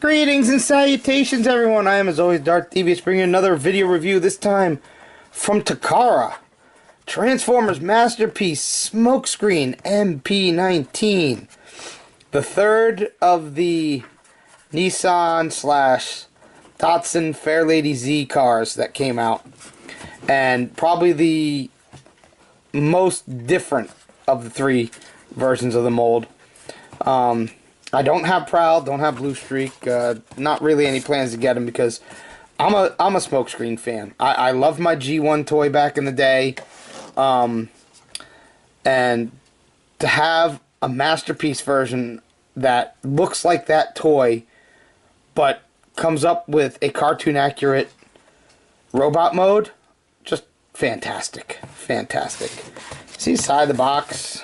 Greetings and salutations, everyone. I am, as always, Darth Devious, bringing another video review, this time from Takara. Transformers Masterpiece Smokescreen MP19. The third of the Nissan / Datsun Fairlady Z cars that came out. And probably the most different of the three versions of the mold. I don't have Prowl, don't have Blue Streak, not really any plans to get them because I'm a Smokescreen fan. I loved my G1 toy back in the day, and to have a Masterpiece version that looks like that toy, but comes up with a cartoon accurate robot mode, just fantastic, fantastic. See, side of the box,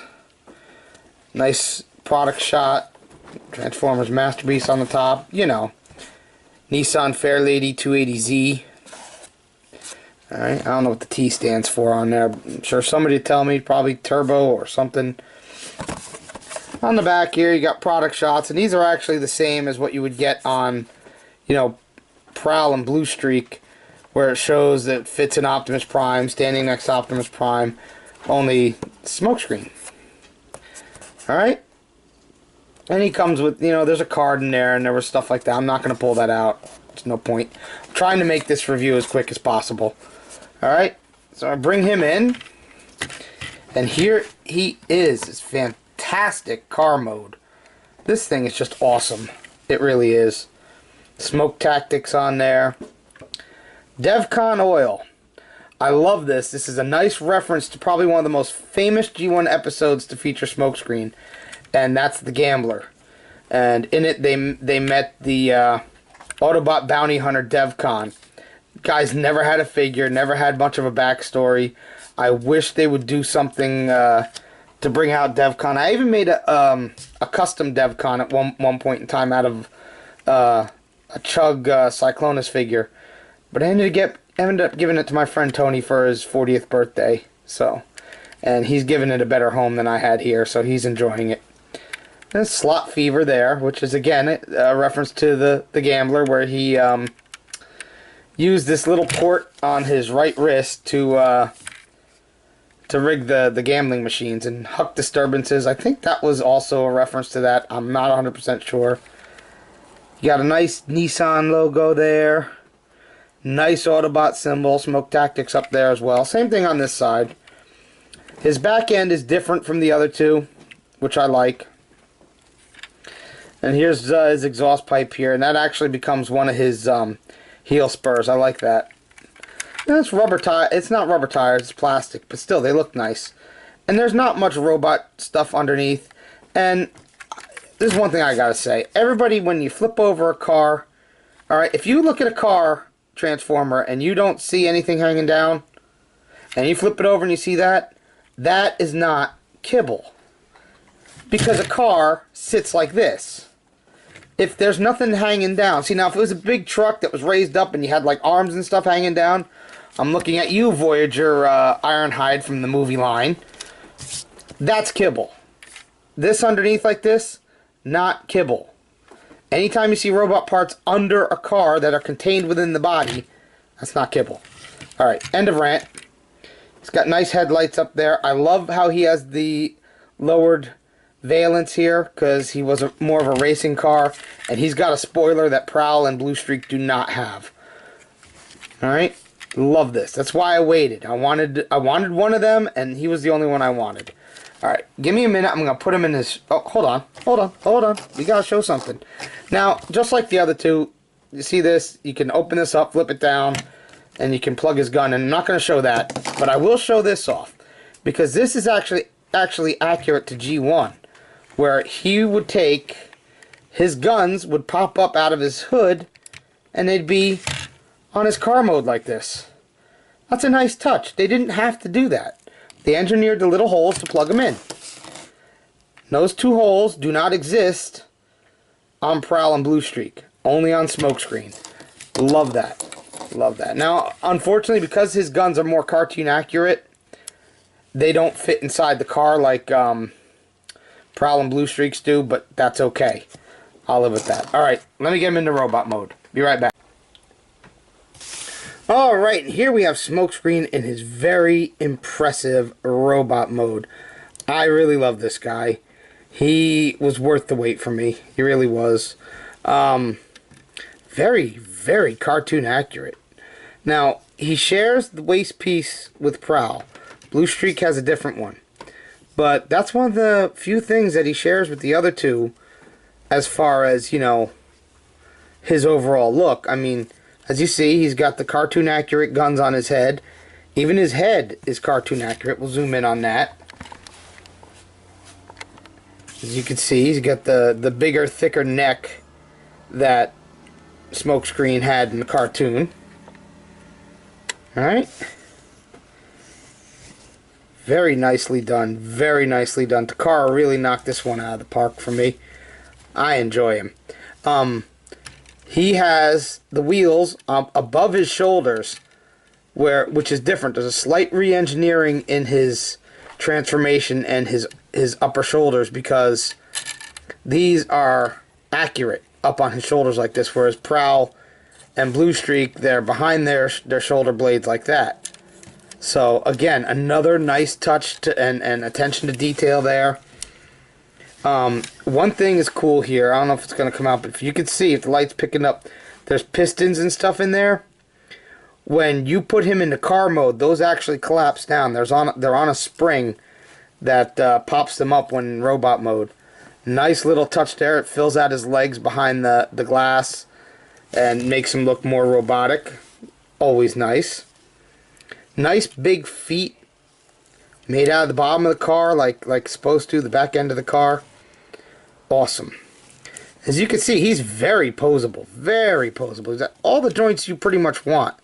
nice product shot. Transformers Masterpiece on the top, you know, Nissan Fairlady 280Z. Alright, I don't know what the T stands for on there. I'm sure somebody will tell me, probably turbo or something. On the back here, you got product shots, and these are actually the same as what you would get on, you know, Prowl and Blue Streak, where it shows that it fits in Optimus Prime, standing next to Optimus Prime, only Smokescreen. Alright? And he comes with, you know, there's a card in there and there was stuff like that. I'm not going to pull that out. There's no point. I'm trying to make this review as quick as possible. Alright, so I bring him in. And here he is. It's fantastic car mode. This thing is just awesome. It really is. Smoke Tactics on there. DevCon oil. I love this. This is a nice reference to probably one of the most famous G1 episodes to feature Smokescreen. And that's the Gambler, and in it they met the Autobot Bounty Hunter DevCon. Guys never had a figure, never had much of a backstory. I wish they would do something to bring out DevCon. I even made a custom DevCon at one point in time out of a Chug Cyclonus figure, but I ended up giving it to my friend Tony for his 40th birthday. So, and he's given it a better home than I had here, so he's enjoying it. There's Slot Fever there, which is again a reference to the Gambler, where he used this little port on his right wrist to rig the gambling machines and huck disturbances. I think that was also a reference to that. I'm not 100% sure. You got a nice Nissan logo there. Nice Autobot symbol, Smoke Tactics up there as well. Same thing on this side. His back end is different from the other two, which I like. And here's his exhaust pipe here, and that actually becomes one of his heel spurs. I like that. And it's rubber tire. It's not rubber tires, it's plastic, but still, they look nice. And there's not much robot stuff underneath. And this is one thing I gotta say. Everybody, when you flip over a car, alright, if you look at a car Transformer and you don't see anything hanging down, and you flip it over and you see that, that is not kibble. Because a car sits like this. If there's nothing hanging down, see, now if it was a big truck that was raised up and you had like arms and stuff hanging down, I'm looking at you, Voyager Ironhide from the movie line, that's kibble. This underneath like this, not kibble. Anytime you see robot parts under a car that are contained within the body, that's not kibble. Alright, end of rant. He's got nice headlights up there. I love how he has the lowered valence here, because he was more of a racing car, and he's got a spoiler that Prowl and Blue Streak do not have. Alright, love this. That's why I waited. I wanted one of them, and he was the only one I wanted. Alright, give me a minute. I'm going to put him in this. Oh, hold on. We got to show something. Now, just like the other two, you see this? You can open this up, flip it down, and you can plug his gun in. I'm not going to show that, but I will show this off, because this is actually accurate to G1, where he would take his guns would pop up out of his hood and they'd be on his car mode like this. That's a nice touch. They didn't have to do that. They engineered the little holes to plug them in. Those two holes do not exist on Prowl and Blue Streak, only on Smokescreen. Love that. Love that. Now, unfortunately, because his guns are more cartoon accurate, they don't fit inside the car like Prowl and Blue Streaks do, but that's okay. I'll live with that. Alright, let me get him into robot mode. Be right back. Alright, here we have Smokescreen in his very impressive robot mode. I really love this guy. He was worth the wait for me. He really was. Very, very cartoon accurate. Now, he shares the waist piece with Prowl. Blue Streak has a different one. But that's one of the few things that he shares with the other two as far as, you know, his overall look. I mean, as you see, he's got the cartoon accurate guns on his head. Even his head is cartoon accurate. We'll zoom in on that. As you can see, he's got the bigger, thicker neck that Smokescreen had in the cartoon. Alright. Very nicely done. Very nicely done. Takara really knocked this one out of the park for me. I enjoy him. He has the wheels above his shoulders, which is different. There's a slight re-engineering in his transformation and his upper shoulders, because these are accurate up on his shoulders like this, whereas Prowl and Blue Streak, they're behind their shoulder blades like that. So again, another nice touch and attention to detail there. One thing is cool here. I don't know if it's going to come out, but if you can see, if the light's picking up, there's pistons and stuff in there. When you put him into car mode, those actually collapse down. They're on a spring that pops them up when in robot mode. Nice little touch there. It fills out his legs behind the glass and makes him look more robotic. Always nice. Nice big feet made out of the bottom of the car, like supposed to, the back end of the car. Awesome. As you can see, he's very posable. Very posable. He's got all the joints you pretty much want.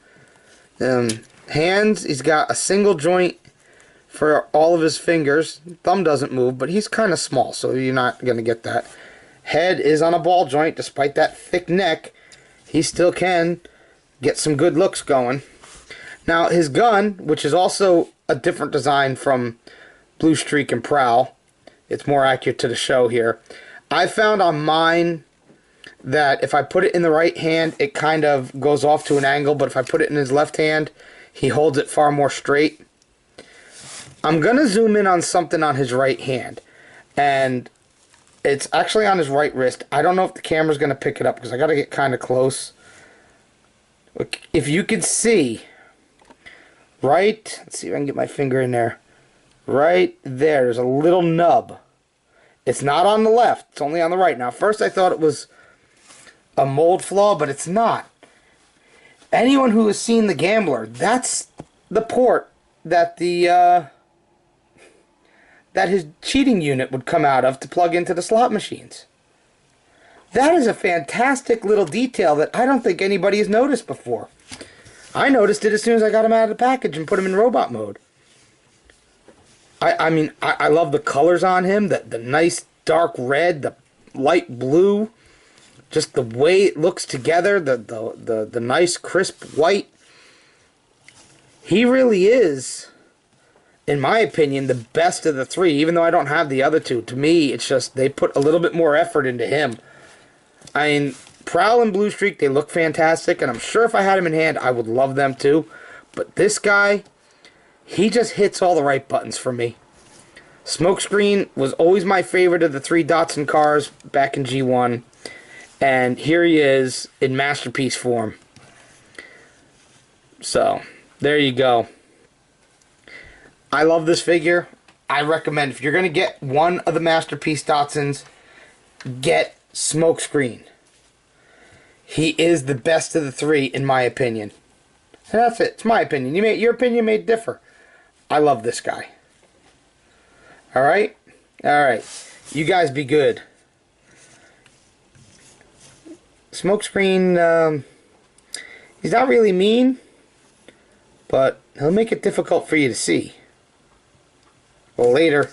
Hands, he's got a single joint for all of his fingers. Thumb doesn't move, but he's kind of small, so you're not going to get that. Head is on a ball joint. Despite that thick neck, he still can get some good looks going. Now, his gun, which is also a different design from Blue Streak and Prowl, it's more accurate to the show here. I found on mine that if I put it in the right hand, it kind of goes off to an angle, but if I put it in his left hand, he holds it far more straight. I'm going to zoom in on something on his right hand, and it's actually on his right wrist. I don't know if the camera's going to pick it up because I got to get kind of close. If you could see, right, let's see if I can get my finger in there. Right there's a little nub. It's not on the left, it's only on the right. Now, first I thought it was a mold flaw, but it's not. Anyone who has seen The Gambler, that's the port that that his cheating unit would come out of to plug into the slot machines. That is a fantastic little detail that I don't think anybody has noticed before. I noticed it as soon as I got him out of the package and put him in robot mode. I mean, I love the colors on him, the nice dark red, the light blue, just the way it looks together, the nice crisp white. He really is, in my opinion, the best of the three, even though I don't have the other two. To me, it's just they put a little bit more effort into him. I mean, Prowl and Blue Streak, they look fantastic, and I'm sure if I had him in hand, I would love them too. But this guy, he just hits all the right buttons for me. Smokescreen was always my favorite of the three Datsun cars back in G1. And here he is in masterpiece form. So, there you go. I love this figure. I recommend, if you're going to get one of the masterpiece Datsuns, get Smokescreen. He is the best of the three, in my opinion. And that's it. It's my opinion. Your opinion may differ. I love this guy. Alright? Alright. You guys be good. Smokescreen, he's not really mean, but he'll make it difficult for you to see. Well, later.